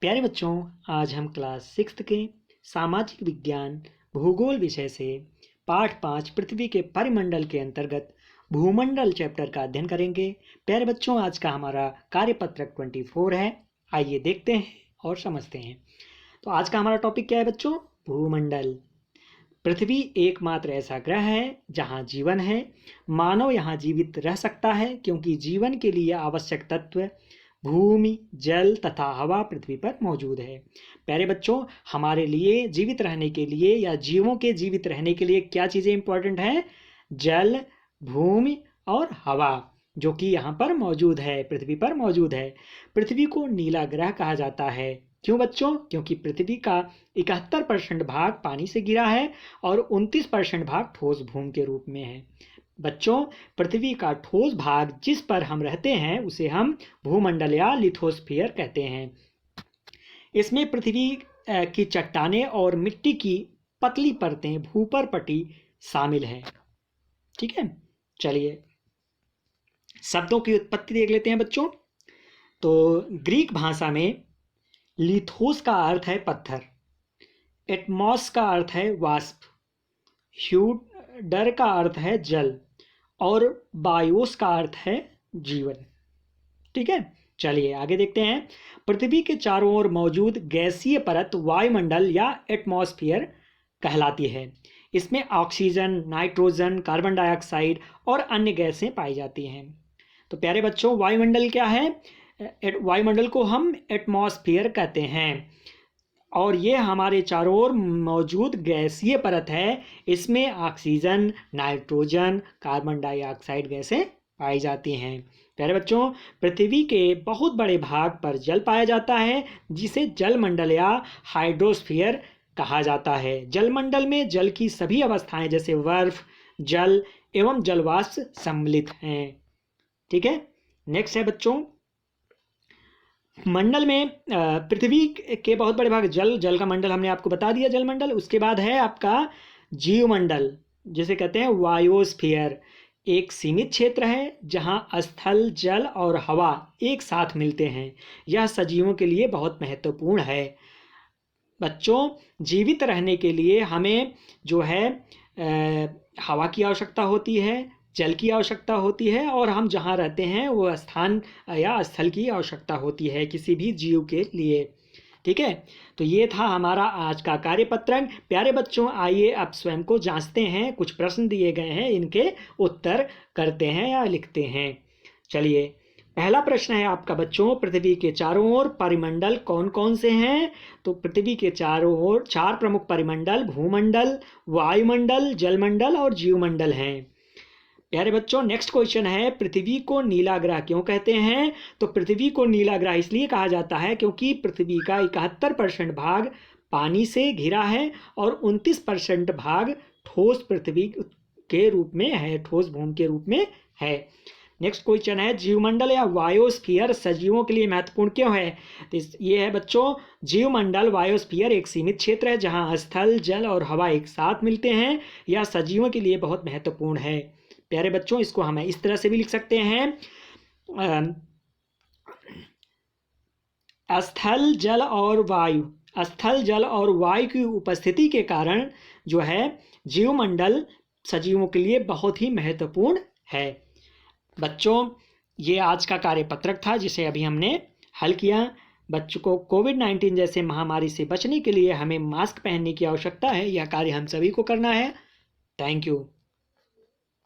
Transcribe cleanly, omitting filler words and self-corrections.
प्यारे बच्चों, आज हम क्लास 6 के सामाजिक विज्ञान भूगोल विषय से पाठ 5 पृथ्वी के परिमंडल के अंतर्गत भूमंडल चैप्टर का अध्ययन करेंगे। प्यारे बच्चों, आज का हमारा कार्यपत्रक 24 है। आइए देखते हैं और समझते हैं। तो आज का हमारा टॉपिक क्या है बच्चों? भूमंडल। पृथ्वी एकमात्र ऐसा ग्रह है जहां जीवन है। मानव यहां जीवित रह सकता है क्योंकि जीवन के लिए आवश्यक तत्व भूमि, जल तथा हवा पृथ्वी पर मौजूद है। प्यारे बच्चों, हमारे लिए जीवित रहने के लिए या जीवों के जीवित रहने के लिए क्या चीज़ें इंपॉर्टेंट हैं? जल, भूमि और हवा, जो कि यहाँ पर मौजूद है, पृथ्वी पर मौजूद है। पृथ्वी को नीला ग्रह कहा जाता है। क्यों बच्चों? क्योंकि पृथ्वी का 71% भाग पानी से घिरा है और 29% भाग ठोस भूमि के रूप में है। बच्चों, पृथ्वी का ठोस भाग जिस पर हम रहते हैं उसे हम भूमंडल या लिथोस्फीयर कहते हैं। इसमें पृथ्वी की चट्टानें और मिट्टी की पतली परतें भूपर पट्टी शामिल है। ठीक है, चलिए शब्दों की उत्पत्ति देख लेते हैं बच्चों। तो ग्रीक भाषा में लिथोस का अर्थ है पत्थर, एटमॉस का अर्थ है वाष्प, ह्यूडर का अर्थ है जल और बायोस का अर्थ है जीवन। ठीक है, चलिए आगे देखते हैं। पृथ्वी के चारों ओर मौजूद गैसीय परत वायुमंडल या एटमॉस्फेयर कहलाती है। इसमें ऑक्सीजन, नाइट्रोजन, कार्बन डाइऑक्साइड और अन्य गैसें पाई जाती हैं। तो प्यारे बच्चों, वायुमंडल क्या है? वायुमंडल को हम एटमॉस्फेयर कहते हैं और ये हमारे चारों ओर मौजूद गैसीय परत है। इसमें ऑक्सीजन, नाइट्रोजन, कार्बन डाइऑक्साइड गैसें पाई जाती हैं। प्यारे बच्चों, पृथ्वी के बहुत बड़े भाग पर जल पाया जाता है जिसे जलमंडल या हाइड्रोस्फीयर कहा जाता है। जलमंडल में जल की सभी अवस्थाएं जैसे बर्फ, जल एवं जलवाष्प सम्मिलित हैं। ठीक है, नेक्स्ट है बच्चों, मंडल में पृथ्वी के बहुत बड़े भाग जल का मंडल हमने आपको बता दिया, जलमंडल। उसके बाद है आपका जीवमंडल, जिसे कहते हैं वायोस्फीयर। एक सीमित क्षेत्र है जहां स्थल, जल और हवा एक साथ मिलते हैं। यह सजीवों के लिए बहुत महत्वपूर्ण है। बच्चों, जीवित रहने के लिए हमें जो है हवा की आवश्यकता होती है, जल की आवश्यकता होती है और हम जहाँ रहते हैं वो स्थान या स्थल की आवश्यकता होती है किसी भी जीव के लिए। ठीक है, तो ये था हमारा आज का कार्यपत्रक। प्यारे बच्चों, आइए अब स्वयं को जांचते हैं। कुछ प्रश्न दिए गए हैं, इनके उत्तर करते हैं या लिखते हैं। चलिए, पहला प्रश्न है आपका बच्चों, पृथ्वी के चारों ओर परिमंडल कौन कौन से हैं? तो पृथ्वी के चारों ओर 4 प्रमुख परिमंडल भूमंडल, वायुमंडल, जलमंडल और जीवमंडल हैं। प्यारे बच्चों, नेक्स्ट क्वेश्चन है, पृथ्वी को नीला ग्रह क्यों कहते हैं? तो पृथ्वी को नीला ग्रह इसलिए कहा जाता है क्योंकि पृथ्वी का 71% भाग पानी से घिरा है और 29% भाग ठोस पृथ्वी के रूप में है, ठोस भूमि के रूप में है। नेक्स्ट क्वेश्चन है, जीवमंडल या वायोस्फीयर सजीवों के लिए महत्वपूर्ण क्यों है? तो ये है बच्चों, जीवमंडल वायोस्फीयर एक सीमित क्षेत्र है जहां स्थल, जल और हवा एक साथ मिलते हैं। यह सजीवों के लिए बहुत महत्वपूर्ण है। प्यारे बच्चों, इसको हम इस तरह से भी लिख सकते हैं, स्थल, जल और वायु की उपस्थिति के कारण जो है जीवमंडल सजीवों के लिए बहुत ही महत्वपूर्ण है। बच्चों, ये आज का कार्यपत्रक था जिसे अभी हमने हल किया। बच्चों को कोविड-19 जैसे महामारी से बचने के लिए हमें मास्क पहनने की आवश्यकता है। यह कार्य हम सभी को करना है। Thank you.